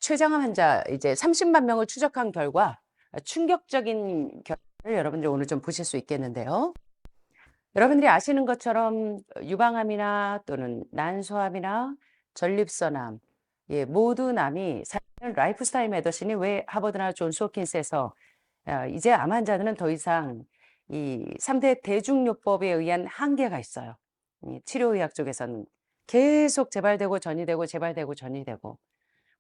췌장암 환자 이제 30만 명을 추적한 결과 충격적인 결과를 여러분들 오늘 좀 보실 수 있겠는데요. 여러분들이 아시는 것처럼 유방암이나 또는 난소암이나 전립선암, 예, 모든 암이 사실은 라이프스타일 메디신이 왜 하버드나 존스 홉킨스에서 이제 암 환자들은 더 이상 이 3대 대중요법에 의한 한계가 있어요. 이 치료의학 쪽에서는 계속 재발되고 전이되고 재발되고 전이되고.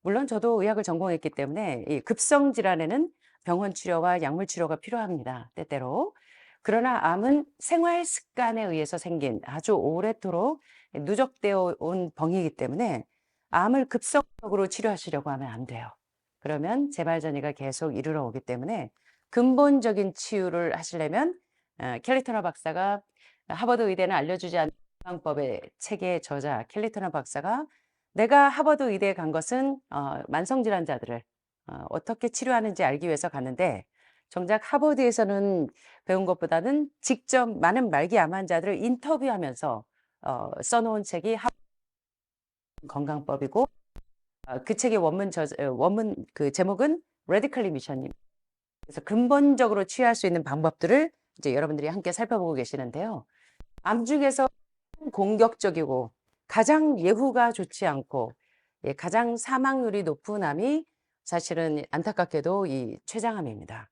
물론 저도 의학을 전공했기 때문에 이 급성 질환에는 병원 치료와 약물 치료가 필요합니다, 때때로. 그러나 암은 생활 습관에 의해서 생긴 아주 오래도록 누적되어 온 병이기 때문에 암을 급성적으로 치료하시려고 하면 안 돼요. 그러면 재발 전이가 계속 이르러 오기 때문에 근본적인 치유를 하시려면 켈리 터너 박사가 하버드 의대는 알려주지 않는 방법의 책의 저자 켈리 터너 박사가 내가 하버드 의대에 간 것은 만성 질환자들을 어떻게 치료하는지 알기 위해서 갔는데 정작 하버드에서는 배운 것보다는 직접 많은 말기 암 환자들을 인터뷰하면서 써놓은 책이 건강법이고 그 책의 원문 그 제목은 Radically Mission입니다. 그래서 근본적으로 치유할 수 있는 방법들을 이제 여러분들이 함께 살펴보고 계시는데요. 암 중에서 공격적이고 가장 예후가 좋지 않고 예, 가장 사망률이 높은 암이 사실은 안타깝게도 이 췌장암입니다.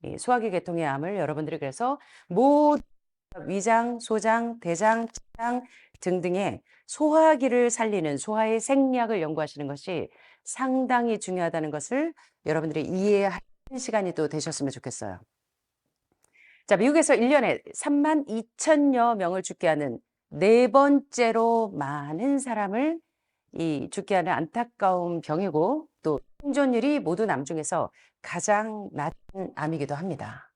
이 소화기 계통의 암을 여러분들이 그래서 모든 위장, 소장, 대장, 췌장 등등의 소화기를 살리는 소화의 생리학을 연구하시는 것이 상당히 중요하다는 것을 여러분들이 이해하는 시간이 또 되셨으면 좋겠어요. 자, 미국에서 1년에 32,000여 명을 죽게 하는 네 번째로 많은 사람을 죽게 하는 안타까운 병이고 또 생존율이 모든 암 중에서 가장 낮은 암이기도 합니다.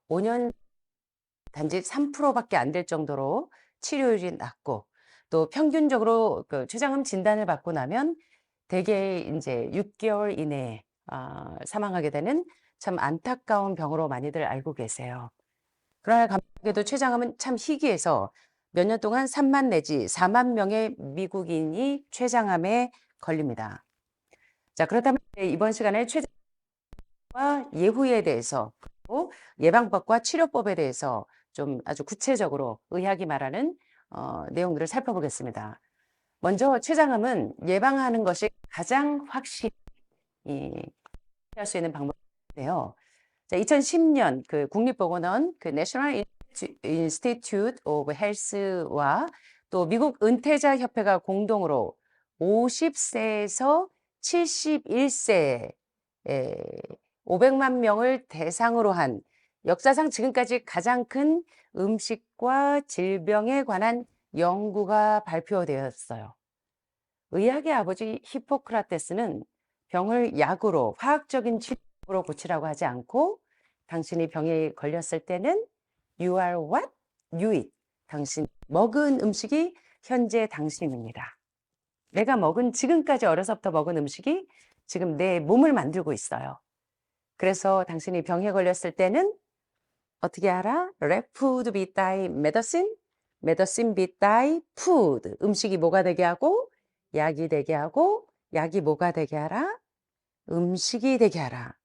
5년 단지 3%밖에 안 될 정도로 치료율이 낮고 또 평균적으로 그 췌장암 진단을 받고 나면 대개 이제 6개월 이내에 사망하게 되는 참 안타까운 병으로 많이들 알고 계세요. 그러나 감사하게도 췌장암은 참 희귀해서 몇 년 동안 3만 내지 4만 명의 미국인이 췌장암에 걸립니다. 자, 그렇다면 이번 시간에 췌장암과 예후에 대해서 그리고 예방법과 치료법에 대해서 좀 아주 구체적으로 의학이 말하는 내용들을 살펴보겠습니다. 먼저 췌장암은 예방하는 것이 가장 확실히 할 수 있는 방법인데요. 자, 2010년 그 국립보건원 그 National Institute of Health와 또 미국 은퇴자 협회가 공동으로 50세에서 71세 500만 명을 대상으로 한 역사상 지금까지 가장 큰 음식과 질병에 관한 연구가 발표되었어요. 의학의 아버지 히포크라테스는 병을 약으로 화학적인 치료로 고치라고 하지 않고 당신이 병에 걸렸을 때는 You are what? You eat. 당신 먹은 음식이 현재 당신입니다. 내가 먹은 지금까지 어려서부터 먹은 음식이 지금 내 몸을 만들고 있어요. 그래서 당신이 병에 걸렸을 때는 어떻게 알아? Let food be thy medicine, medicine be thy food. 음식이 뭐가 되게 하고 약이 되게 하고 약이 뭐가 되게 하라? 음식이 되게 하라.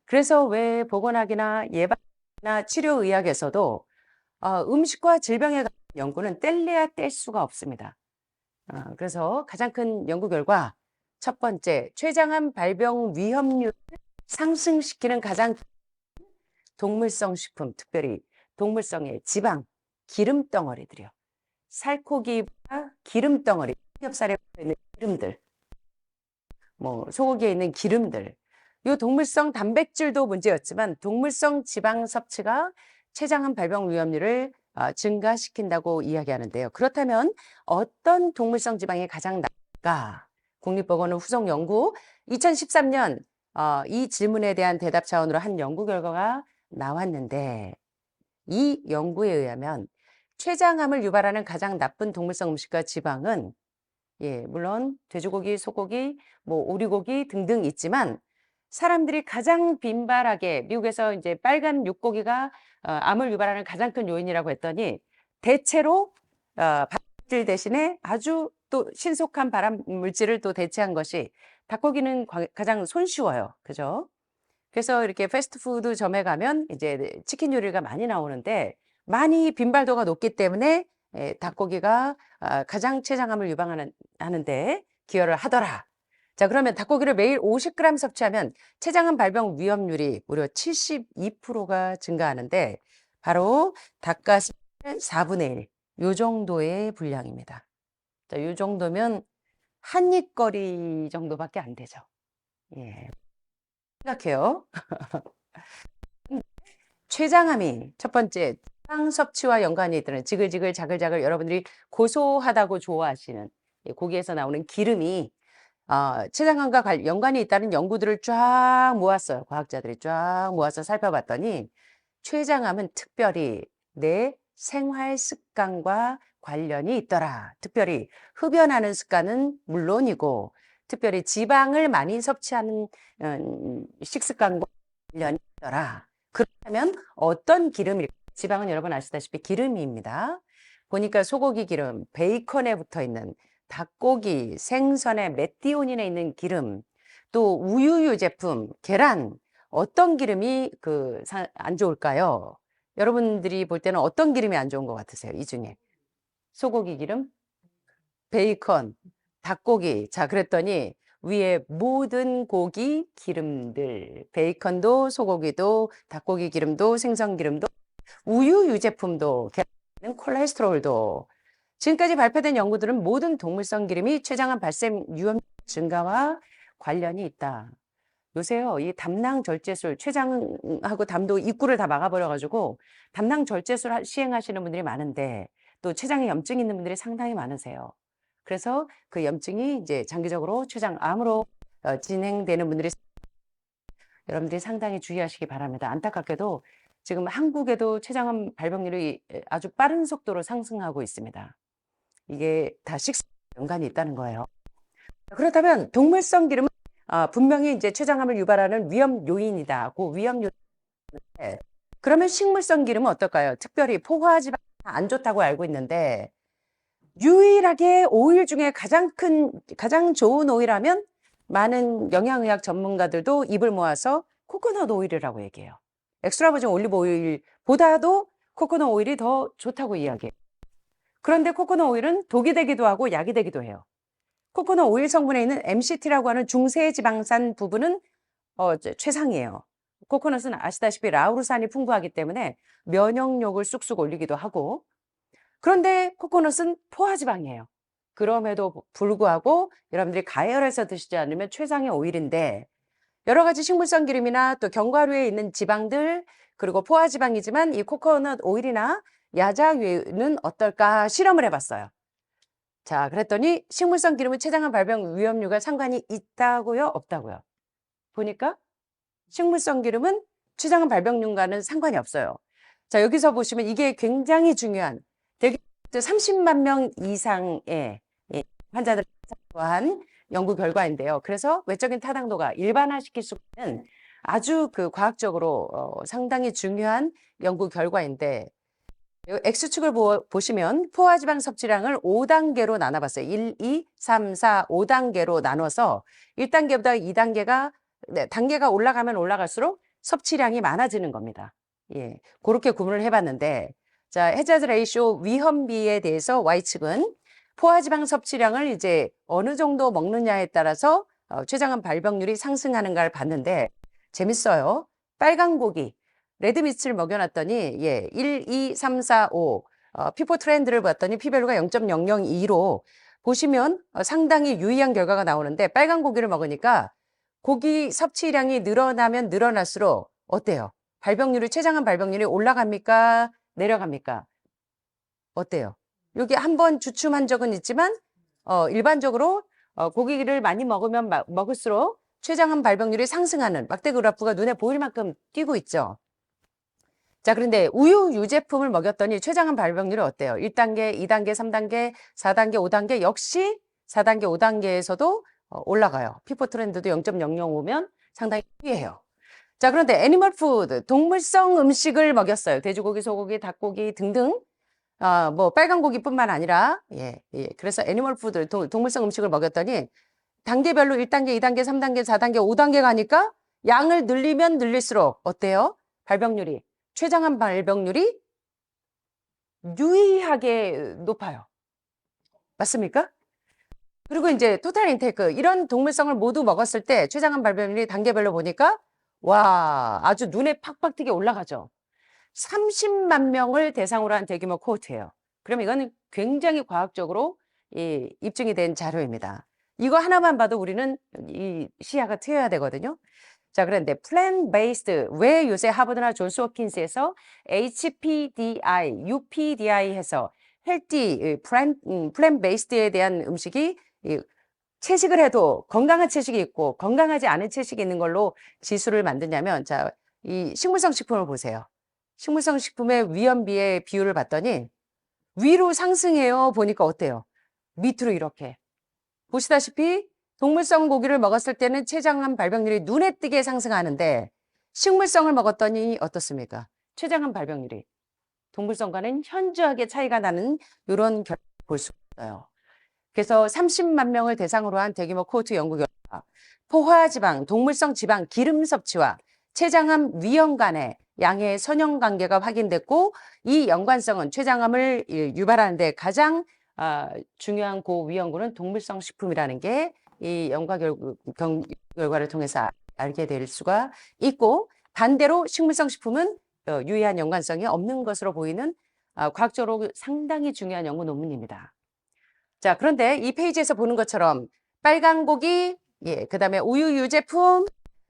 그래서 왜 보건학이나 예방이나 치료의학에서도 음식과 질병에 관한 연구는 뗄래야 뗄 수가 없습니다. 그래서 가장 큰 연구 결과 첫 번째, 췌장암 발병 위험률을 상승시키는 가장 동물성 식품, 특별히 동물성의 지방, 기름 덩어리들이요. 살코기와 기름 덩어리, 삼겹살에 있는 기름들, 뭐 소고기에 있는 기름들. 이 동물성 단백질도 문제였지만 동물성 지방 섭취가 췌장암 발병 위험률을 증가시킨다고 이야기하는데요. 그렇다면 어떤 동물성 지방이 가장 낮을까? 국립보건원 후속 연구 2013년 이 질문에 대한 대답 차원으로 한 연구 결과가 나왔는데 이 연구에 의하면 췌장암을 유발하는 가장 나쁜 동물성 음식과 지방은 예, 물론 돼지고기, 소고기, 뭐 오리고기 등등 있지만 사람들이 가장 빈발하게 미국에서 이제 빨간 육고기가 암을 유발하는 가장 큰 요인이라고 했더니 대체로 단백질 대신에 아주 또 신속한 발암 물질을 또 대체한 것이 닭고기는 가장 손쉬워요. 그죠? 그래서 이렇게 패스트푸드점에 가면 이제 치킨 요리가 많이 나오는데 많이 빈발도가 높기 때문에 닭고기가 가장 췌장암을 하는데 기여를 하더라. 자, 그러면 닭고기를 매일 50g 섭취하면 췌장암 발병 위험률이 무려 72%가 증가하는데 바로 닭가슴살 4분의 1, 요 정도의 분량입니다. 자, 요 정도면 한 입거리 정도밖에 안 되죠. 예. 생각해요. 췌장암이 첫 번째 췌장 섭취와 연관이 있다는 지글지글 자글자글 여러분들이 고소하다고 좋아하시는 고기에서 나오는 기름이 췌장암과 연관이 있다는 연구들을 쫙 모았어요. 과학자들이 쫙 모아서 살펴봤더니 췌장암은 특별히 내 생활 습관과 관련이 있더라. 특별히 흡연하는 습관은 물론이고 특별히 지방을 많이 섭취하는 식습관과 관련이 있더라. 그렇다면 어떤 기름일까? 지방은 여러분 아시다시피 기름입니다. 보니까 소고기 기름, 베이컨에 붙어 있는 닭고기, 생선에 메띠오닌에 있는 기름, 또 우유유 제품, 계란, 어떤 기름이 안 좋을까요? 여러분들이 볼 때는 어떤 기름이 안 좋은 것 같으세요? 이 중에. 소고기 기름, 베이컨, 닭고기. 자, 그랬더니 위에 모든 고기 기름들, 베이컨도 소고기도 닭고기 기름도 생선 기름도 우유 유제품도 계란은 콜레스테롤도 지금까지 발표된 연구들은 모든 동물성 기름이 췌장암 발생 위험 증가와 관련이 있다. 요새요, 이 담낭 절제술, 췌장하고 담도 입구를 다 막아버려가지고 담낭 절제술 시행하시는 분들이 많은데 또 췌장에 염증이 있는 분들이 상당히 많으세요. 그래서 그 염증이 이제 장기적으로 췌장암으로 진행되는 분들이 여러분들이 상당히 주의하시기 바랍니다. 안타깝게도 지금 한국에도 췌장암 발병률이 아주 빠른 속도로 상승하고 있습니다. 이게 다 식습 연관이 있다는 거예요. 그렇다면 동물성 기름은 분명히 이제 췌장암을 유발하는 위험 요인이다. 그 위험 요인. 그러면 식물성 기름은 어떨까요? 특별히 포화지방 안 좋다고 알고 있는데 유일하게 오일 중에 가장 좋은 오일하면 많은 영양의학 전문가들도 입을 모아서 코코넛 오일이라고 얘기해요. 엑스트라 버진 올리브 오일보다도 코코넛 오일이 더 좋다고 이야기해요. 그런데 코코넛 오일은 독이 되기도 하고 약이 되기도 해요. 코코넛 오일 성분에 있는 MCT라고 하는 중세지방산 부분은 최상이에요. 코코넛은 아시다시피 라우르산이 풍부하기 때문에 면역력을 쑥쑥 올리기도 하고 그런데 코코넛은 포화지방이에요. 그럼에도 불구하고 여러분들이 가열해서 드시지 않으면 최상의 오일인데 여러 가지 식물성 기름이나 또 견과류에 있는 지방들 그리고 포화지방이지만 이 코코넛 오일이나 야자유는 어떨까 실험을 해봤어요. 자, 그랬더니 식물성 기름은 췌장암 발병 위험률과 상관이 있다고요? 없다고요? 보니까 식물성 기름은 췌장암 발병률과는 상관이 없어요. 자, 여기서 보시면 이게 굉장히 중요한 대개 30만 명 이상의 환자들을 한 연구 결과인데요. 그래서 외적인 타당도가 일반화시킬 수 있는 아주 과학적으로 상당히 중요한 연구 결과인데 X축을 보시면 포화지방 섭취량을 5단계로 나눠봤어요. 1, 2, 3, 4, 5단계로 나눠서 1단계보다 2단계가 단계가 올라가면 올라갈수록 섭취량이 많아지는 겁니다. 예, 그렇게 구분을 해봤는데 자, 해자드 레이쇼 위험비에 대해서 Y측은 포화지방 섭취량을 이제 어느 정도 먹느냐에 따라서 췌장암 발병률이 상승하는가를 봤는데 재밌어요. 빨간 고기 레드미트를 먹여놨더니 1, 2, 3, 4, 5 피포 트렌드를 봤더니 피밸류가 0.002로 보시면 상당히 유의한 결과가 나오는데 빨간 고기를 먹으니까 고기 섭취량이 늘어나면 늘어날수록 어때요? 췌장암 발병률이 올라갑니까? 내려갑니까? 어때요? 여기 한번 주춤한 적은 있지만 일반적으로 고기를 많이 먹으면 먹을수록 췌장암 발병률이 상승하는 막대 그래프가 눈에 보일 만큼 띄고 있죠. 자, 그런데 우유 유제품을 먹였더니 췌장암 발병률이 어때요? 1단계, 2단계, 3단계, 4단계, 5단계 역시 4단계, 5단계에서도 올라가요. 피포 트렌드도 0.005면 상당히 유의해요. 자, 그런데 애니멀 푸드, 동물성 음식을 먹였어요. 돼지고기, 소고기, 닭고기 등등. 뭐 빨간 고기뿐만 아니라 그래서 애니멀 푸드 동물성 음식을 먹였더니 단계별로 1단계, 2단계, 3단계, 4단계, 5단계 가니까 양을 늘리면 늘릴수록 어때요? 발병률이 췌장암 발병률이 유의하게 높아요. 맞습니까? 그리고 이제 토탈 인테이크 이런 동물성을 모두 먹었을 때 췌장암 발병률이 단계별로 보니까 와 아주 눈에 팍팍 튀게 올라가죠. 30만 명을 대상으로 한 대규모 코호트예요. 그럼 이거는 굉장히 과학적으로 입증이 된 자료입니다. 이거 하나만 봐도 우리는 이 시야가 트여야 되거든요. 자, 그런데 플랜 베이스드 왜 요새 하버드나 존스 홉킨스에서 HPDI, UPDI 해서 헬티 플랜 베이스드에 대한 음식이 채식을 해도 건강한 채식이 있고 건강하지 않은 채식이 있는 걸로 지수를 만드냐면 자, 이 식물성 식품을 보세요. 식물성 식품의 위험비의 비율을 봤더니 위로 상승해요. 보니까 어때요? 밑으로 이렇게. 보시다시피 동물성 고기를 먹었을 때는 췌장암 발병률이 눈에 띄게 상승하는데 식물성을 먹었더니 어떻습니까? 췌장암 발병률이 동물성과는 현저하게 차이가 나는 이런 결과를 볼 수 있어요. 그래서 30만 명을 대상으로 한 대규모 코호트 연구 결과 포화지방, 동물성 지방, 기름 섭취와 췌장암 위험 간의 양의 선형 관계가 확인됐고 이 연관성은 췌장암을 유발하는 데 가장 중요한 고위험군은 동물성 식품이라는 게 이 연구 결과를 통해서 알게 될 수가 있고 반대로 식물성 식품은 유의한 연관성이 없는 것으로 보이는 과학적으로 상당히 중요한 연구 논문입니다. 자, 그런데 이 페이지에서 보는 것처럼 빨간 고기, 그다음에 우유 유제품,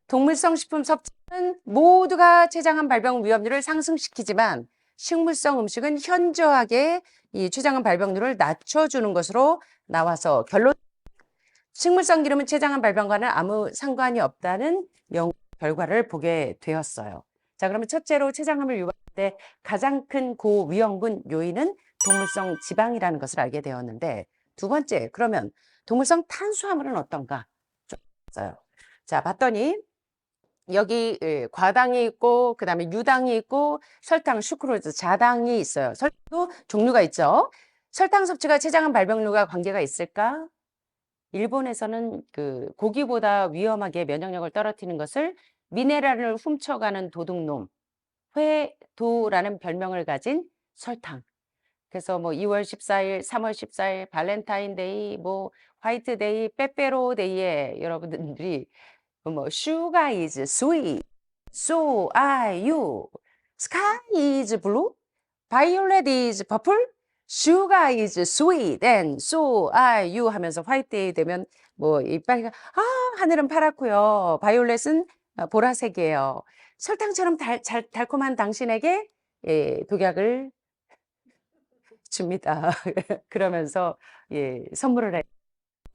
동물성 식품 섭취는 모두가 췌장암 발병 위험률을 상승시키지만 식물성 음식은 현저하게 이 췌장암 발병률을 낮춰주는 것으로 나와서 결론 식물성 기름은 췌장암 발병과는 아무 상관이 없다는 연구 결과를 보게 되었어요. 자, 그러면 첫째로 췌장암을 유발할 때 가장 큰 고위험군 요인은 동물성 지방이라는 것을 알게 되었는데 두 번째, 그러면 동물성 탄수화물은 어떤가? 좀 봤어요. 자, 봤더니 여기 과당이 있고 그다음에 유당이 있고 설탕, 슈크로즈, 자당이 있어요. 설탕도 종류가 있죠. 설탕 섭취가 췌장암 발병률과 관계가 있을까? 일본에서는 그 고기보다 위험하게 면역력을 떨어뜨리는 것을 미네랄을 훔쳐가는 도둑놈, 회도라는 별명을 가진 설탕. 그래서 뭐 2월 14일, 3월 14일, 발렌타인데이, 뭐 화이트데이, 빼빼로데이에 여러분들이 뭐 sugar is sweet, so are you. Sky is blue, violet is purple, sugar is sweet, and so are you 하면서 화이트데이 되면 뭐 이 빨간 하늘은 파랗고요. 바이올렛은 보라색이에요. 설탕처럼 달콤한 당신에게 독약을 줍니다. 그러면서 선물을 해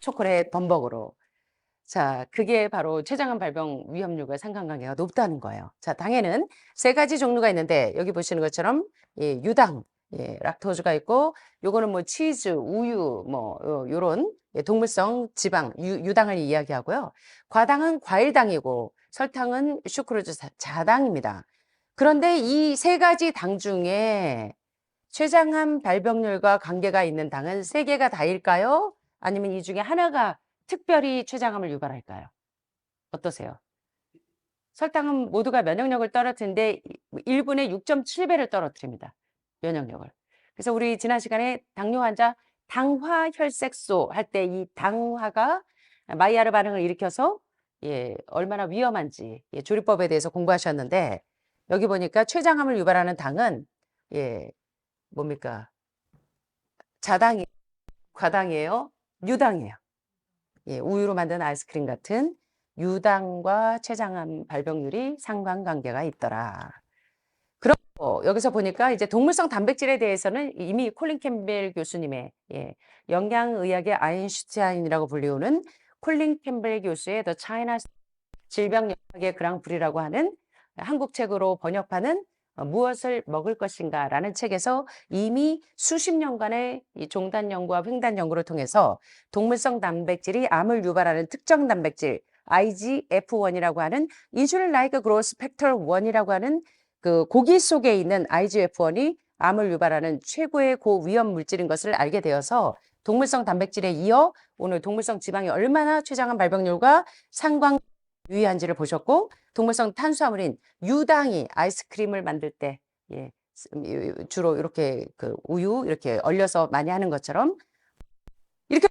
초콜릿 범벅으로. 자, 그게 바로 췌장암 발병 위험률과 상관관계가 높다는 거예요. 자, 당에는 세 가지 종류가 있는데 여기 보시는 것처럼 유당, 락토즈가 있고 요거는 뭐 치즈, 우유 뭐 요런 동물성 지방, 유당을 이야기하고요. 과당은 과일당이고 설탕은 슈크로즈 자당입니다. 그런데 이 세 가지 당 중에 췌장암 발병률과 관계가 있는 당은 세 개가 다일까요? 아니면 이 중에 하나가 특별히 췌장암을 유발할까요? 어떠세요? 설탕은 모두가 면역력을 떨어뜨리는데 1분에 6.7배를 떨어뜨립니다. 면역력을. 그래서 우리 지난 시간에 당뇨 환자 당화혈색소 할 때 이 당화가 마이야르 반응을 일으켜서 얼마나 위험한지 조리법에 대해서 공부하셨는데 여기 보니까 췌장암을 유발하는 당은 뭡니까? 자당이 과당이에요? 유당이에요. 우유로 만든 아이스크림 같은 유당과 췌장암 발병률이 상관관계가 있더라. 그리고 여기서 보니까 이제 동물성 단백질에 대해서는 이미 콜린 캠벨 교수님의 영양의학의 아인슈타인이라고 불리우는 콜린 캠벨 교수의 The China 질병영학의 그랑프리라고 하는 한국 책으로 번역하는 무엇을 먹을 것인가 라는 책에서 이미 수십 년간의 이 종단 연구와 횡단 연구를 통해서 동물성 단백질이 암을 유발하는 특정 단백질 IGF-1이라고 하는 인슐린 라이크 그로스 팩터 1이라고 하는 그 고기 속에 있는 IGF-1이 암을 유발하는 최고의 고위험 물질인 것을 알게 되어서 동물성 단백질에 이어 오늘 동물성 지방이 얼마나 췌장암 발병률과 상관 유의한지를 보셨고, 동물성 탄수화물인 유당이 아이스크림을 만들 때 예, 주로 이렇게 그 우유 이렇게 얼려서 많이 하는 것처럼 이렇게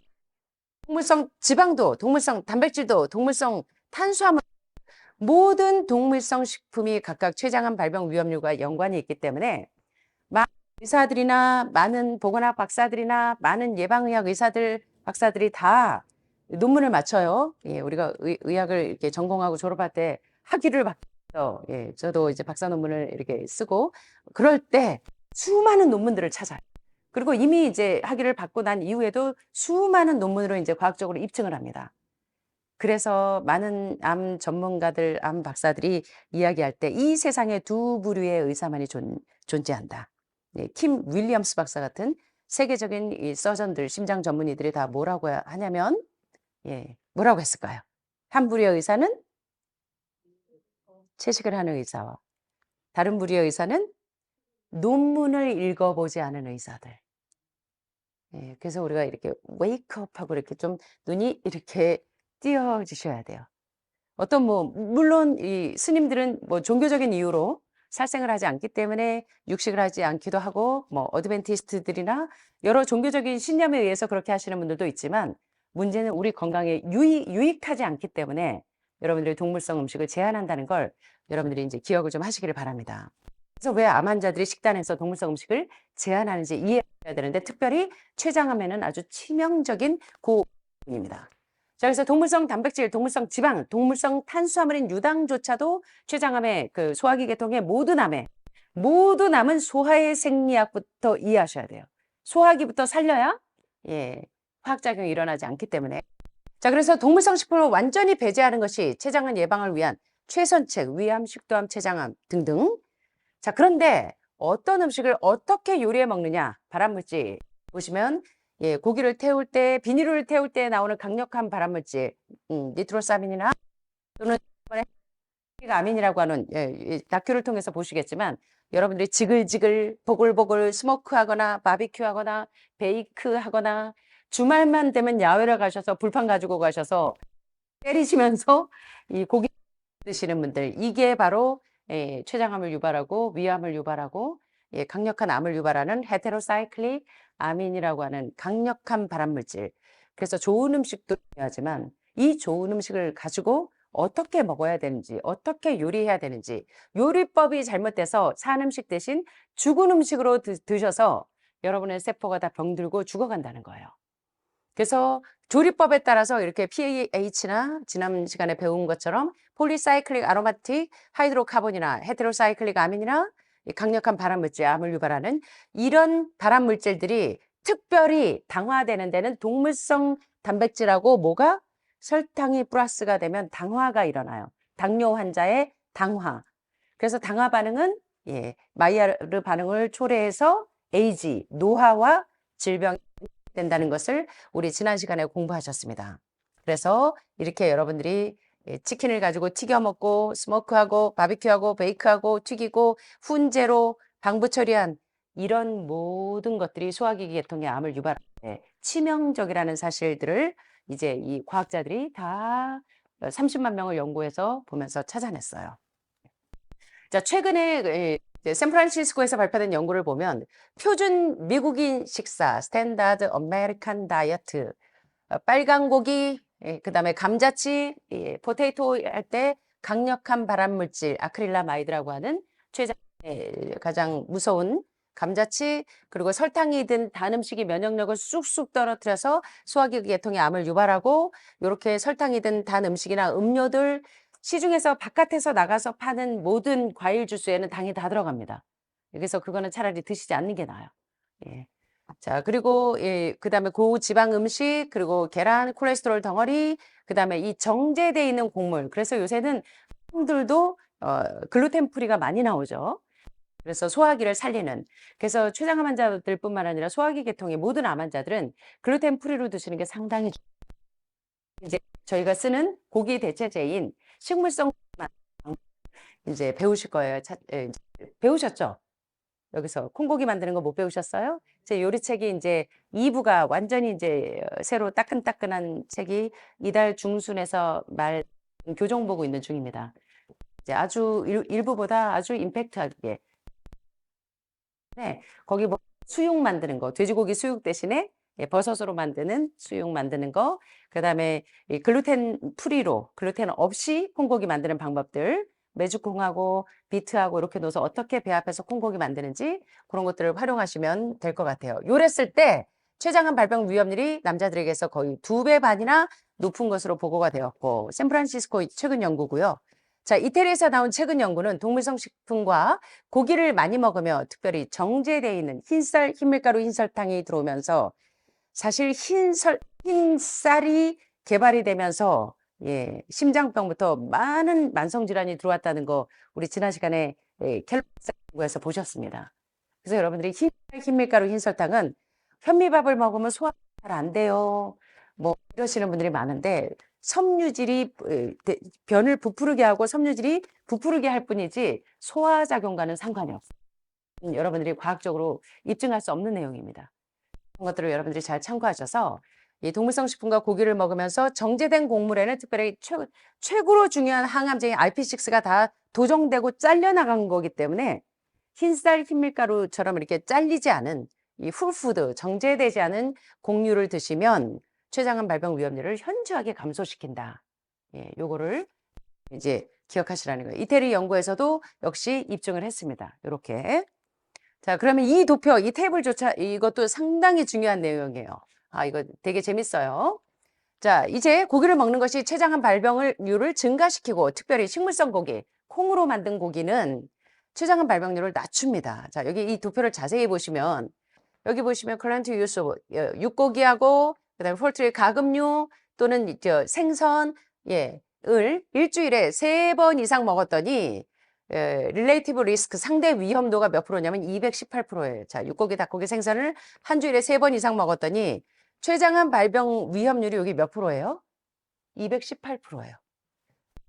동물성 지방도 동물성 단백질도 동물성 탄수화물 모든 동물성 식품이 각각 췌장암 발병 위험률과 연관이 있기 때문에 많은 의사들이나 많은 보건학 박사들이나 많은 예방의학 의사들 박사들이 다 논문을 맞춰요. 예, 우리가 의학을 이렇게 전공하고 졸업할 때 학위를 받아서 예, 저도 이제 박사 논문을 이렇게 쓰고 그럴 때 수많은 논문들을 찾아요. 그리고 이미 이제 학위를 받고 난 이후에도 수많은 논문으로 이제 과학적으로 입증을 합니다. 그래서 많은 암 전문가들, 암 박사들이 이야기할 때 이 세상에 두 부류의 의사만이 존재한다. 예, 킴 윌리엄스 박사 같은 세계적인 이 서전들, 심장 전문의들이 다 뭐라고 하냐면, 예, 뭐라고 했을까요? 한 부류의 의사는 채식을 하는 의사와 다른 부류의 의사는 논문을 읽어보지 않은 의사들. 예, 그래서 우리가 이렇게 웨이크업하고 이렇게 좀 눈이 이렇게 띄어지셔야 돼요. 어떤 물론 이 스님들은 뭐 종교적인 이유로 살생을 하지 않기 때문에 육식을 하지 않기도 하고 뭐 어드벤티스트들이나 여러 종교적인 신념에 의해서 그렇게 하시는 분들도 있지만 문제는 우리 건강에 유익하지 않기 때문에 여러분들이 동물성 음식을 제한한다는 걸 여러분들이 이제 기억을 좀 하시기를 바랍니다. 그래서 왜 암 환자들이 식단에서 동물성 음식을 제한하는지 이해해야 되는데 특별히 췌장암에는 아주 치명적인 고입니다. 자, 그래서 동물성 단백질, 동물성 지방, 동물성 탄수화물인 유당조차도 췌장암의 그 소화기 계통의 모든 암은 소화의 생리학부터 이해하셔야 돼요. 소화기부터 살려야 예, 화학작용이 일어나지 않기 때문에. 자, 그래서 동물성 식품을 완전히 배제하는 것이 췌장암 예방을 위한 최선책, 위암, 식도암, 췌장암 등등. 자, 그런데 어떤 음식을 어떻게 요리해 먹느냐? 발암물질 보시면 예, 고기를 태울 때, 비닐을 태울 때 나오는 강력한 발암물질, 니트로사민이나 또는 아민이라고 하는 예, 다큐를 통해서 보시겠지만 여러분들이 지글지글 보글보글 스모크하거나 바비큐하거나 베이크하거나 주말만 되면 야외를 가셔서 불판 가지고 가셔서 때리시면서 이 고기 드시는 분들 이게 바로 예, 췌장암을 유발하고 위암을 유발하고 예, 강력한 암을 유발하는 헤테로사이클릭 아민이라고 하는 강력한 발암물질. 그래서 좋은 음식도 중요하지만 이 좋은 음식을 가지고 어떻게 먹어야 되는지, 어떻게 요리해야 되는지, 요리법이 잘못돼서 산 음식 대신 죽은 음식으로 드셔서 여러분의 세포가 다 병들고 죽어간다는 거예요. 그래서 조리법에 따라서 이렇게 pH나 지난 시간에 배운 것처럼 폴리사이클릭 아로마틱 하이드로카본이나 헤테로사이클릭 아민이나 강력한 발암물질, 암을 유발하는 이런 발암물질들이 특별히 당화되는 데는 동물성 단백질하고 뭐가 설탕이 플러스가 되면 당화가 일어나요. 당뇨 환자의 당화. 그래서 당화 반응은 예, 마이야르 반응을 초래해서 에이지, 노화와 질병이 된다는 것을 우리 지난 시간에 공부하셨습니다. 그래서 이렇게 여러분들이 치킨을 가지고 튀겨 먹고 스모크하고 바비큐하고 베이크하고 튀기고 훈제로 방부 처리한 이런 모든 것들이 소화기 계통의 암을 유발하는데 치명적이라는 사실들을 이제 이 과학자들이 다 30만 명을 연구해서 보면서 찾아냈어요. 자, 최근에 샌프란시스코에서 발표된 연구를 보면 표준 미국인 식사, 스탠다드 아메리칸 다이어트, 빨간 고기, 그다음에 감자칩, 포테이토 할 때 강력한 발암물질 아크릴라마이드라고 하는 췌장의 가장 무서운 감자칩, 그리고 설탕이 든 단 음식이 면역력을 쑥쑥 떨어뜨려서 소화기 계통의 암을 유발하고 이렇게 설탕이 든 단 음식이나 음료들 시중에서 바깥에서 나가서 파는 모든 과일 주스에는 당이 다 들어갑니다. 그래서 그거는 차라리 드시지 않는 게 나아요. 예. 자, 그리고 예, 그다음에 고지방 음식, 그리고 계란, 콜레스테롤 덩어리, 그다음에 이 정제돼 있는 곡물. 그래서 요새는 들도 글루텐 프리가 많이 나오죠. 그래서 소화기를 살리는. 그래서 췌장암 환자들뿐만 아니라 소화기 계통의 모든 암 환자들은 글루텐 프리로 드시는 게 상당히 이제 저희가 쓰는 고기 대체제인 식물성 이제 배우실 거예요. 배우셨죠? 여기서 콩고기 만드는 거 못 배우셨어요? 제 요리책이 이제 2부가 완전히 이제 새로 따끈따끈한 책이 이달 중순에서 말 교정 보고 있는 중입니다. 이제 아주 일부보다 아주 임팩트하게. 네, 거기 뭐 수육 만드는 거, 돼지고기 수육 대신에 버섯으로 만드는 수육 만드는 거, 그다음에 이 글루텐 프리로 글루텐 없이 콩고기 만드는 방법들, 메주콩하고 비트하고 이렇게 넣어서 어떻게 배합해서 콩고기 만드는지 그런 것들을 활용하시면 될 것 같아요. 요랬을 때 췌장암 발병 위험률이 남자들에게서 거의 2배 반이나 높은 것으로 보고가 되었고, 샌프란시스코 최근 연구고요. 자, 이태리에서 나온 최근 연구는 동물성 식품과 고기를 많이 먹으며 특별히 정제되어 있는 흰쌀, 흰밀가루 흰설탕이 들어오면서 사실 흰쌀이 개발이 되면서 심장병부터 많은 만성질환이 들어왔다는 거 우리 지난 시간에 켈로그 연구에서 보셨습니다. 그래서 여러분들이 흰쌀, 흰밀가루 흰설탕은 현미밥을 먹으면 소화 잘 안 돼요. 뭐 이러시는 분들이 많은데 섬유질이 변을 부풀게 하고 섬유질이 부풀게 할 뿐이지 소화작용과는 상관이 없어요. 여러분들이 과학적으로 입증할 수 없는 내용입니다. 그런 것들을 여러분들이 잘 참고하셔서 이 동물성 식품과 고기를 먹으면서 정제된 곡물에는 특별히 최고로 중요한 항암제인 RP6가 다 도정되고 잘려나간 거기 때문에 흰쌀, 흰밀가루처럼 이렇게 잘리지 않은 이 훌푸드, 정제되지 않은 곡류를 드시면 췌장암 발병 위험률을 현저하게 감소시킨다. 요거를 이제 기억하시라는 거예요. 이태리 연구에서도 역시 입증을 했습니다. 이렇게. 자, 그러면 이 도표, 이 테이블조차 이것도 상당히 중요한 내용이에요. 아, 이거 되게 재밌어요. 자, 이제 고기를 먹는 것이 췌장암 발병률을 증가시키고 특별히 식물성 고기, 콩으로 만든 고기는 췌장암 발병률을 낮춥니다. 자, 여기 이 도표를 자세히 보시면 여기 보시면 current use of 육고기하고 그다음에 포ultry 가금류 또는 생선 을 일주일에 3번 이상 먹었더니 relative risk 상대 위험도가 몇 프로냐면 218%예요. 자, 육고기, 닭고기, 생선을 한 주일에 3번 이상 먹었더니 췌장암 발병 위험률이 여기 몇 프로예요? 218%예요.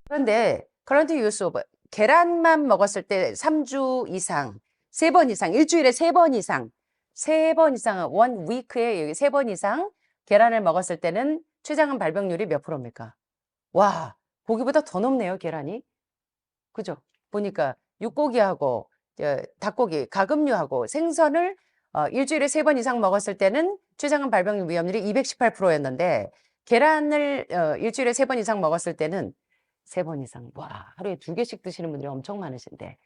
그런데 current use of 계란만 먹었을 때 3주 이상, 3번 이상, 일주일에 3번 이상, 3번 이상은 one week에 여기 3번 이상 계란을 먹었을 때는 췌장암 발병률이 몇 프로입니까? 와, 고기보다 더 높네요, 계란이. 그죠? 보니까 육고기하고 닭고기, 가금류하고 생선을 일주일에 3번 이상 먹었을 때는 췌장암 발병 위험률이 218%였는데 계란을 일주일에 3번 이상 먹었을 때는 3번 이상. 와, 하루에 2개씩 드시는 분들이 엄청 많으신데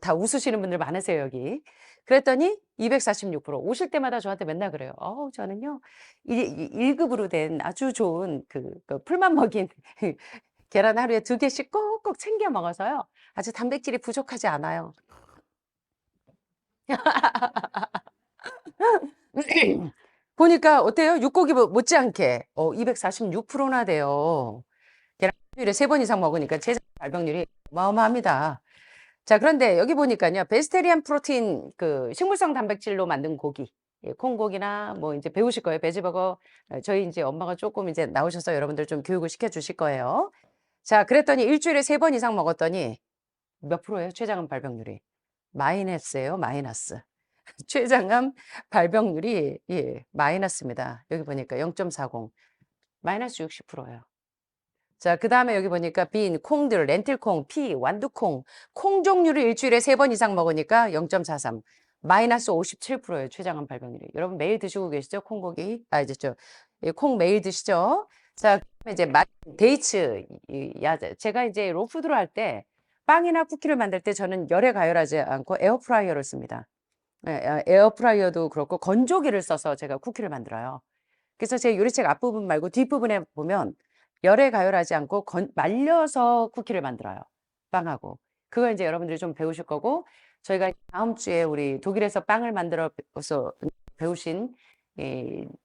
다 웃으시는 분들 많으세요, 여기. 그랬더니 246% 오실 때마다 저한테 맨날 그래요. 저는요, 1급으로 된 아주 좋은 그 풀만 먹인 계란 하루에 2개씩 꼭꼭 챙겨 먹어서요. 아주 단백질이 부족하지 않아요. 보니까 어때요? 육고기 못지않게 246%나 돼요. 계란 일주일에 3번 이상 먹으니까 췌장 발병률이 어마어마합니다. 자, 그런데 여기 보니까요. 베지테리안 프로틴 그 식물성 단백질로 만든 고기. 콩고기나 뭐 이제 배우실 거예요. 베지버거. 저희 이제 엄마가 조금 이제 나오셔서 여러분들 좀 교육을 시켜 주실 거예요. 자, 그랬더니 일주일에 3번 이상 먹었더니 몇 프로예요? 췌장암 발병률이. 마이너스예요, 마이너스. 췌장암 발병률이 마이너스입니다. 여기 보니까 0.40. 마이너스 60%예요. 자, 그다음에 여기 보니까 빈, 콩들, 렌틸콩, 피, 완두콩, 콩 종류를 일주일에 3번 이상 먹으니까 0.43. 마이너스 57%예요, 췌장암 발병률이. 여러분 매일 드시고 계시죠? 콩고기. 이제 콩 매일 드시죠? 자, 그다음에 이제 데이츠, 제가 이제 로푸드로 할 때 빵이나 쿠키를 만들 때 저는 열에 가열하지 않고 에어프라이어를 씁니다. 에어프라이어도 그렇고 건조기를 써서 제가 쿠키를 만들어요. 그래서 제 요리책 앞부분 말고 뒷부분에 보면 열에 가열하지 않고 말려서 쿠키를 만들어요. 빵하고. 그걸 이제 여러분들이 좀 배우실 거고 저희가 다음 주에 우리 독일에서 빵을 만들어서 배우신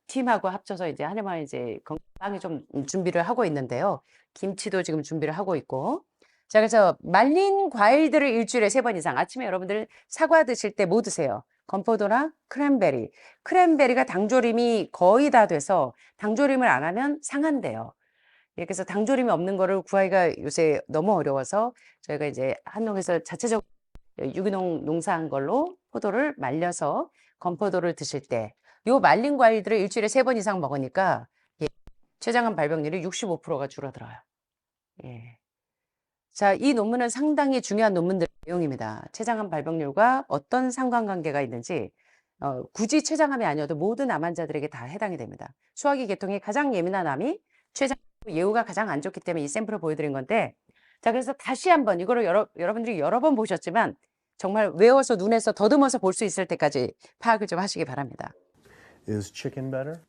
팀하고 합쳐서 이제 하나만 이제 빵이 좀 준비를 하고 있는데요. 김치도 지금 준비를 하고 있고. 자, 그래서 말린 과일들을 일주일에 3번 이상. 아침에 여러분들 사과 드실 때 뭐 드세요? 건포도나 크랜베리. 크랜베리가 당조림이 거의 다 돼서 당조림을 안 하면 상한대요. 그래서 당조림이 없는 거를 구하기가 요새 너무 어려워서 저희가 이제 한농에서 자체적 유기농 농사한 걸로 포도를 말려서 건포도를 드실 때 요 말린 과일들을 일주일에 3번 이상 먹으니까 예, 췌장암 발병률이 65%가 줄어들어요. 예. 자, 이 논문은 상당히 중요한 논문들 내용입니다. 췌장암 발병률과 어떤 상관관계가 있는지 굳이 췌장암이 아니어도 모든 암 환자들에게 다 해당이 됩니다. 소화기 계통이 가장 예민한 암이 췌장 예후가 가장 안 좋기 때문에 이 샘플을 보여드린 건데, 자, 그래서 다시 한번 이거를 여러분들이 여러 번 보셨지만 정말 외워서 눈에서 더듬어서 볼 수 있을 때까지 파악을 좀 하시기 바랍니다. Is chicken better?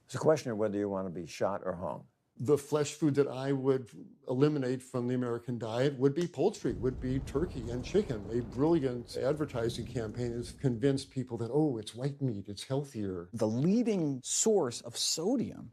It's a question of whether you want to be shot or hung. The flesh food that I would eliminate from the American diet would be poultry, would be turkey and chicken. A brilliant advertising campaign has convinced people that, oh, it's white meat, it's healthier. The leading source of sodium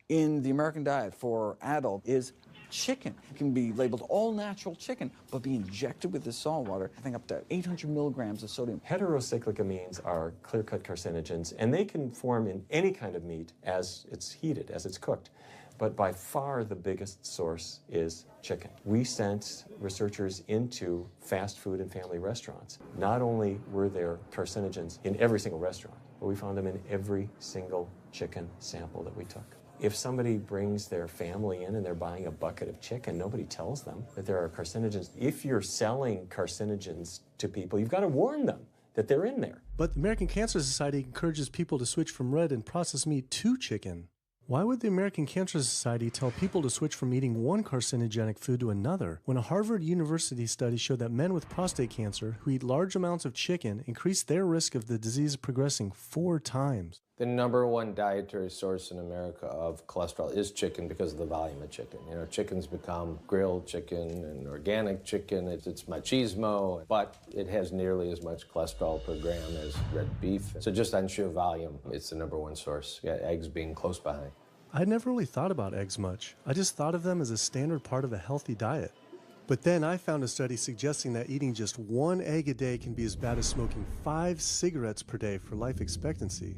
in the American diet for adult is chicken. It can be labeled all natural chicken, but be injected with this salt water, I think up to 800 milligrams of sodium. Heterocyclic amines are clear-cut carcinogens, and they can form in any kind of meat as it's heated, as it's cooked. But by far the biggest source is chicken. We sent researchers into fast food and family restaurants. Not only were there carcinogens in every single restaurant, but we found them in every single chicken sample that we took. If somebody brings their family in and they're buying a bucket of chicken, nobody tells them that there are carcinogens. If you're selling carcinogens to people, you've got to warn them that they're in there. But the American Cancer Society encourages people to switch from red and processed meat to chicken. Why would the American Cancer Society tell people to switch from eating one carcinogenic food to another when a Harvard University study showed that men with prostate cancer who eat large amounts of chicken increase their risk of the disease progressing 4 times? The number one dietary source in America of cholesterol is chicken because of the volume of chicken. You know, chicken's become grilled chicken and organic chicken. It's machismo, but it has nearly as much cholesterol per gram as red beef. So just on sheer volume, it's the number one source. Yeah, eggs being close behind. I'd never really thought about eggs much. I just thought of them as a standard part of a healthy diet. But then I found a study suggesting that eating just 1 egg a day can be as bad as smoking 5 cigarettes per day for life expectancy.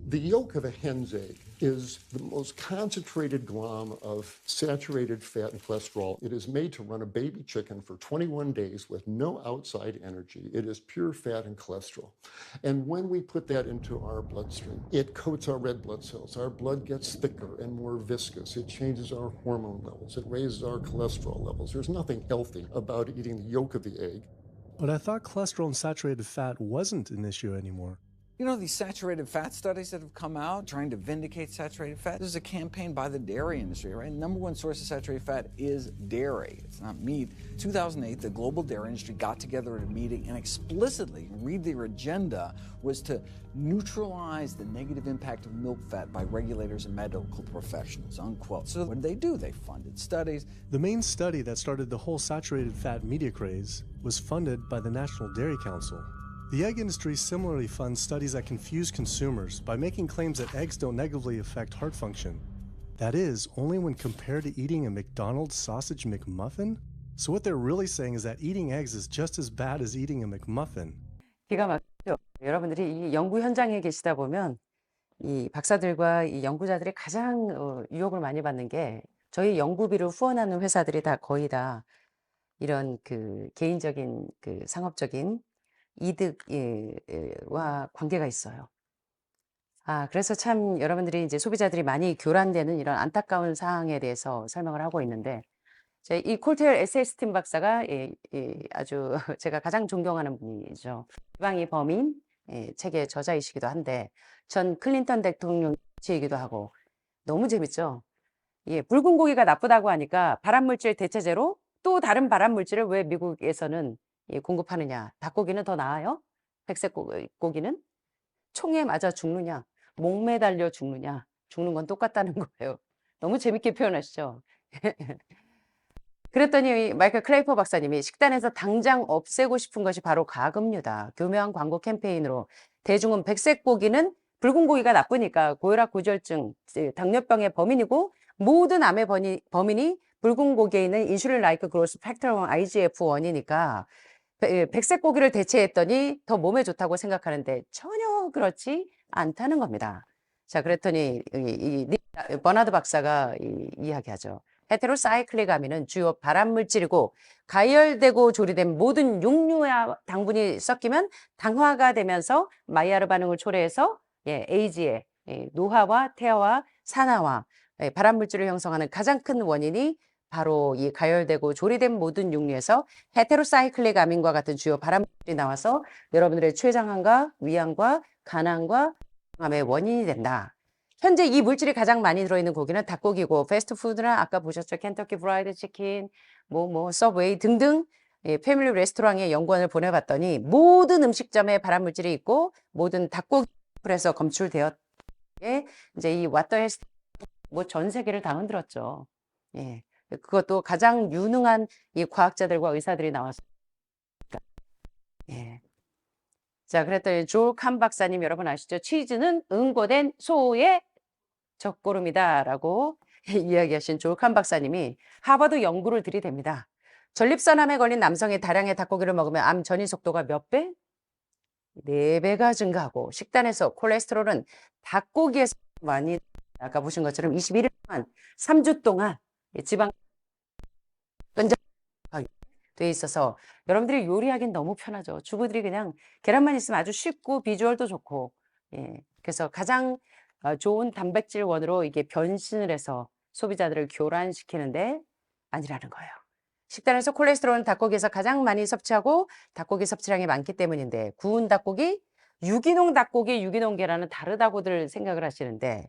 The yolk of a hen's egg is the most concentrated glom of saturated fat and cholesterol. It is made to run a baby chicken for 21 days with no outside energy. It is pure fat and cholesterol. And when we put that into our bloodstream, it coats our red blood cells. Our blood gets thicker and more viscous. It changes our hormone levels. It raises our cholesterol levels. There's nothing healthy about eating the yolk of the egg. But I thought cholesterol and saturated fat wasn't an issue anymore. You know, these saturated fat studies that have come out trying to vindicate saturated fat, this is a campaign by the dairy industry, right? Number one source of saturated fat is dairy. It's not meat. 2008, the global dairy industry got together at a meeting and explicitly, read their agenda, was to neutralize the negative impact of milk fat by regulators and medical professionals, unquote. So what did? They funded studies. The main study that started the whole saturated fat media craze was funded by the National Dairy Council. The egg industry similarly funds studies that confuse consumers by making claims that eggs don't negatively affect heart function. That is, only when compared to eating a McDonald's sausage McMuffin? So what they're really saying is that eating eggs is just as bad as eating a McMuffin. 기가 막히죠. 여러분들이 이 연구 현장에 계시다 보면 이 박사들과 이 연구자들이 가장 유혹을 많이 받는 게 저희 연구비를 후원하는 회사들이 다 거의 다 이런 그 개인적인 그 상업적인 이득과 관계가 있어요. 그래서 참 여러분들이 이제 소비자들이 많이 교란되는 이런 안타까운 사항에 대해서 설명을 하고 있는데, 이 콜테일 에세스틴 박사가 아주 제가 가장 존경하는 분이죠. 지방이 범인 책의 저자이시기도 한데, 전 클린턴 대통령 지이기도 하고 너무 재밌죠. 붉은 고기가 나쁘다고 하니까 발암물질 대체제로 또 다른 발암물질을 왜 미국에서는 공급하느냐. 닭고기는 더 나아요? 백색 고기는? 총에 맞아 죽느냐? 목 매달려 죽느냐? 죽는 건 똑같다는 거예요. 너무 재밌게 표현하시죠? 그랬더니 마이클 클레이퍼 박사님이 식단에서 당장 없애고 싶은 것이 바로 가금류다. 교묘한 광고 캠페인으로 대중은 백색 고기는 붉은 고기가 나쁘니까 고혈압, 고지혈증, 당뇨병의 범인이고 모든 암의 범인이 붉은 고기에 있는 인슐린 라이크 그로스 팩터 1 IGF-1이니까 백색 고기를 대체했더니 더 몸에 좋다고 생각하는데 전혀 그렇지 않다는 겁니다. 자, 그랬더니 버나드 박사가 이야기하죠. 헤테로사이클릭 아민은 주요 발암물질이고 가열되고 조리된 모든 육류와 당분이 섞이면 당화가 되면서 마이야르 반응을 초래해서 에이즈의 노화와 태아와 산화와 발암물질을 형성하는 가장 큰 원인이 바로 이 가열되고 조리된 모든 육류에서 헤테로사이클릭 아민과 같은 주요 발암물질이 나와서 여러분들의 췌장암과 위암과 간암과 암의 원인이 된다. 현재 이 물질이 가장 많이 들어있는 고기는 닭고기고 패스트푸드나 아까 보셨죠? 켄터키 프라이드 치킨, 서브웨이 등등 패밀리 레스토랑에 연구원을 보내봤더니 모든 음식점에 발암물질이 있고 모든 닭고기에서 검출되었 이제 이 왓더 헬스 전 세계를 다 흔들었죠. 예. 그것도 가장 유능한 이 과학자들과 의사들이 나왔습니다. 예. 자, 그랬더니 조엘 칸 박사님 여러분 아시죠? 치즈는 응고된 소의 적고름이다라고 이야기하신 조엘 칸 박사님이 하버드 연구를 들이댑니다. 전립선암에 걸린 남성이 다량의 닭고기를 먹으면 암 전이 속도가 몇 배? 4배가 증가하고 식단에서 콜레스테롤은 닭고기에서 많이 아까 보신 것처럼 21일 동안 3주 동안 지방 돼 있어서 여러분들이 요리하기는 너무 편하죠. 주부들이 그냥 계란만 있으면 아주 쉽고 비주얼도 좋고 그래서 가장 좋은 단백질원으로 이게 변신을 해서 소비자들을 교란시키는데 아니라는 거예요. 식단에서 콜레스테롤은 닭고기에서 가장 많이 섭취하고 닭고기 섭취량이 많기 때문인데 구운 닭고기, 유기농 닭고기, 유기농 계란은 다르다고들 생각을 하시는데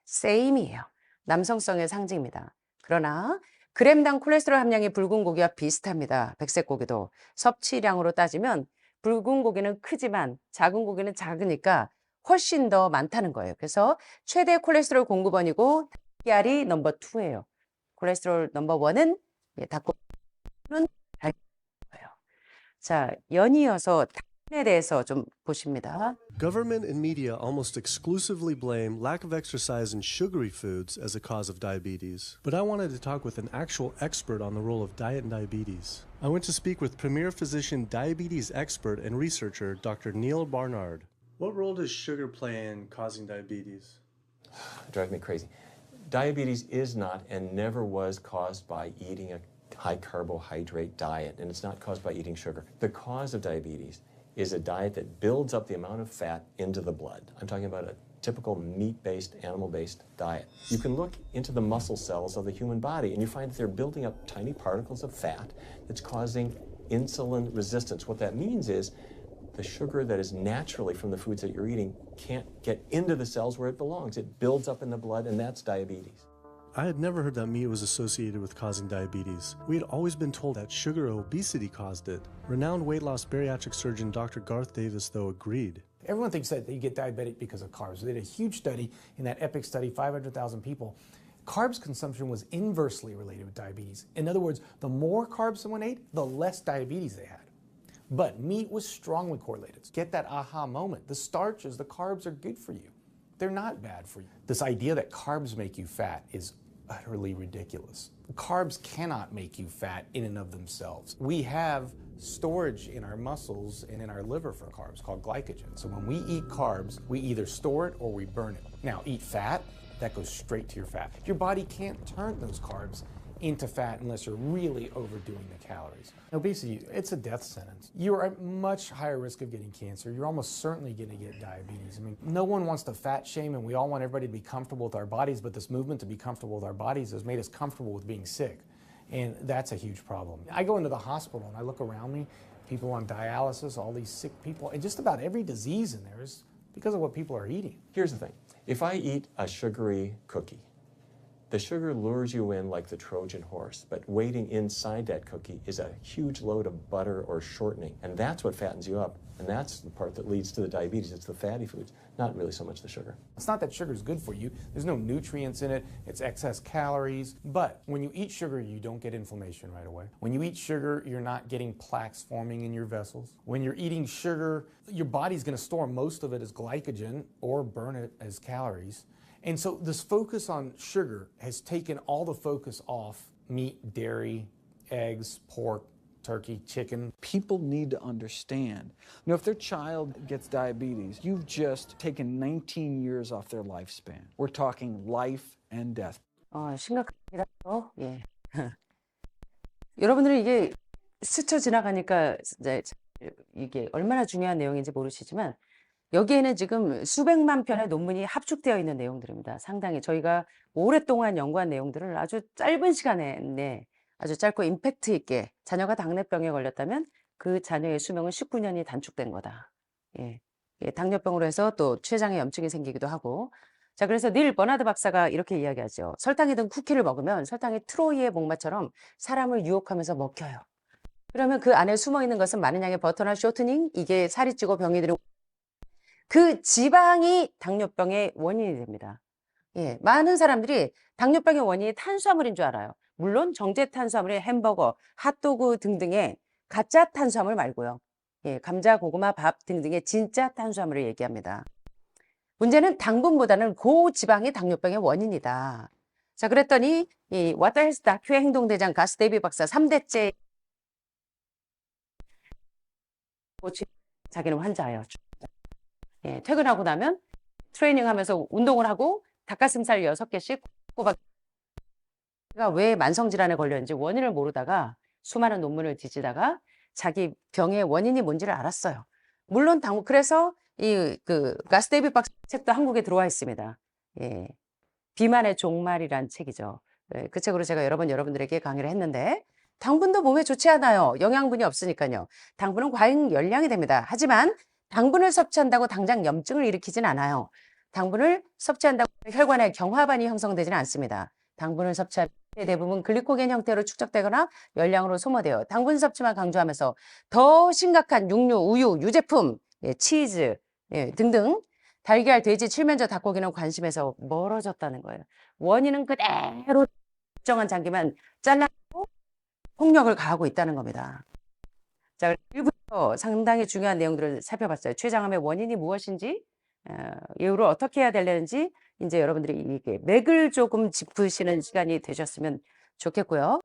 same이에요. 남성성의 상징입니다. 그러나 그램당 콜레스테롤 함량이 붉은 고기와 비슷합니다. 백색 고기도 섭취량으로 따지면 붉은 고기는 크지만 작은 고기는 작으니까 훨씬 더 많다는 거예요. 그래서 최대 콜레스테롤 공급원이고 닭알이 넘버 2예요. 콜레스테롤 넘버 1은 닭고기는 달고요. 자, 연이어서 당에 대해서 좀 보십니다. Government and media almost exclusively blame lack of exercise and sugary foods as a cause of diabetes. But I wanted to talk with an actual expert on the role of diet and diabetes. I went to speak with premier physician, diabetes expert, and researcher Dr. Neil Barnard. What role does sugar play in causing diabetes? It drives me crazy. Diabetes is not and never was caused by eating a high carbohydrate diet, and it's not caused by eating sugar. The cause of diabetes is a diet that builds up the amount of fat into the blood. I'm talking about a typical meat-based, animal-based diet. You can look into the muscle cells of the human body and you find that they're building up tiny particles of fat that's causing insulin resistance. What that means is the sugar that is naturally from the foods that you're eating can't get into the cells where it belongs. It builds up in the blood, and that's diabetes. I had never heard that meat was associated with causing diabetes. We had always been told that sugar or obesity caused it. Renowned weight loss bariatric surgeon Dr. Garth Davis, though, agreed. Everyone thinks that you get diabetic because of carbs. They did a huge study in that EPIC study, 500,000 people. Carbs consumption was inversely related with diabetes. In other words, the more carbs someone ate, the less diabetes they had. But meat was strongly correlated. Get that aha moment. The starches, the carbs are good for you. They're not bad for you. This idea that carbs make you fat is utterly ridiculous. Carbs cannot make you fat in and of themselves. We have storage in our muscles and in our liver for carbs called glycogen. So when we eat carbs, we either store it or we burn it. Now, eat fat, that goes straight to your fat. Your body can't turn those carbs into fat unless you're really overdoing the calories. Obesity, it's a death sentence. You're at much higher risk of getting cancer. You're almost certainly going to get diabetes. I mean, no one wants to fat shame, and we all want everybody to be comfortable with our bodies, but this movement to be comfortable with our bodies has made us comfortable with being sick, and that's a huge problem. I go into the hospital and I look around me, people on dialysis, all these sick people, and just about every disease in there is because of what people are eating. Here's the thing. If I eat a sugary cookie, the sugar lures you in like the Trojan horse, but waiting inside that cookie is a huge load of butter or shortening, and that's what fattens you up, and that's the part that leads to the diabetes. It's the fatty foods, not really so much the sugar. It's not that sugar is good for you. There's no nutrients in it. It's excess calories. But when you eat sugar, you don't get inflammation right away. When you eat sugar, you're not getting plaques forming in your vessels. When you're eating sugar, your body's going to store most of it as glycogen or burn it as calories. And so this focus on sugar has taken all the focus off meat, dairy, eggs, pork, turkey, chicken. People need to understand, if their child gets diabetes, you've just taken 19 years off their lifespan. We're talking life and death. 심각합니다. 예. 여러분들은 이게 스쳐 지나가니까 이제 이게 얼마나 중요한 내용인지 모르시지만 여기에는 지금 수백만 편의 논문이 합축되어 있는 내용들입니다. 상당히 저희가 오랫동안 연구한 내용들을 아주 짧은 시간에 아주 짧고 임팩트 있게 자녀가 당뇨병에 걸렸다면 그 자녀의 수명은 19년이 단축된 거다. 예. 예, 당뇨병으로 해서 또 췌장에 염증이 생기기도 하고. 자, 그래서 닐 버나드 박사가 이렇게 이야기하죠. 설탕이 든 쿠키를 먹으면 설탕이 트로이의 목마처럼 사람을 유혹하면서 먹혀요. 그러면 그 안에 숨어 있는 것은 많은 양의 버터나 쇼트닝, 이게 살이 찌고 병이 들고 그 지방이 당뇨병의 원인이 됩니다. 예, 많은 사람들이 당뇨병의 원인이 탄수화물인 줄 알아요. 물론 정제 탄수화물의 햄버거, 핫도그 등등의 가짜 탄수화물 말고요. 예, 감자, 고구마, 밥 등등의 진짜 탄수화물을 얘기합니다. 문제는 당분보다는 고지방이 당뇨병의 원인이다. 자, 그랬더니 이 What the Health 다큐의 행동대장 가스 데이비 박사 3대째 자기는 환자예요. 예, 퇴근하고 나면 트레이닝 하면서 운동을 하고 닭가슴살 6개씩 꼬박 왜 만성질환에 걸렸는지 원인을 모르다가 수많은 논문을 뒤지다가 자기 병의 원인이 뭔지를 알았어요. 물론 그래서 이 가스 데이비 박사 책도 한국에 들어와 있습니다. 예. 비만의 종말이란 책이죠. 예, 그 책으로 제가 여러 번 여러분들에게 강의를 했는데 당분도 몸에 좋지 않아요. 영양분이 없으니까요. 당분은 과잉 열량이 됩니다. 하지만 당분을 섭취한다고 당장 염증을 일으키진 않아요. 당분을 섭취한다고 혈관에 경화반이 형성되지는 않습니다. 당분을 섭취할 때 대부분 글리코겐 형태로 축적되거나 열량으로 소모돼요. 당분 섭취만 강조하면서 더 심각한 육류, 우유, 유제품, 예, 치즈 등등 달걀, 돼지, 칠면조, 닭고기는 관심에서 멀어졌다는 거예요. 원인은 그대로 특정한 장기만 잘라내고 폭력을 가하고 있다는 겁니다. 자, 1부터 상당히 중요한 내용들을 살펴봤어요. 췌장암의 원인이 무엇인지, 이후로 어떻게 해야 되는지 이제 여러분들이 이게 맥을 조금 짚으시는 시간이 되셨으면 좋겠고요.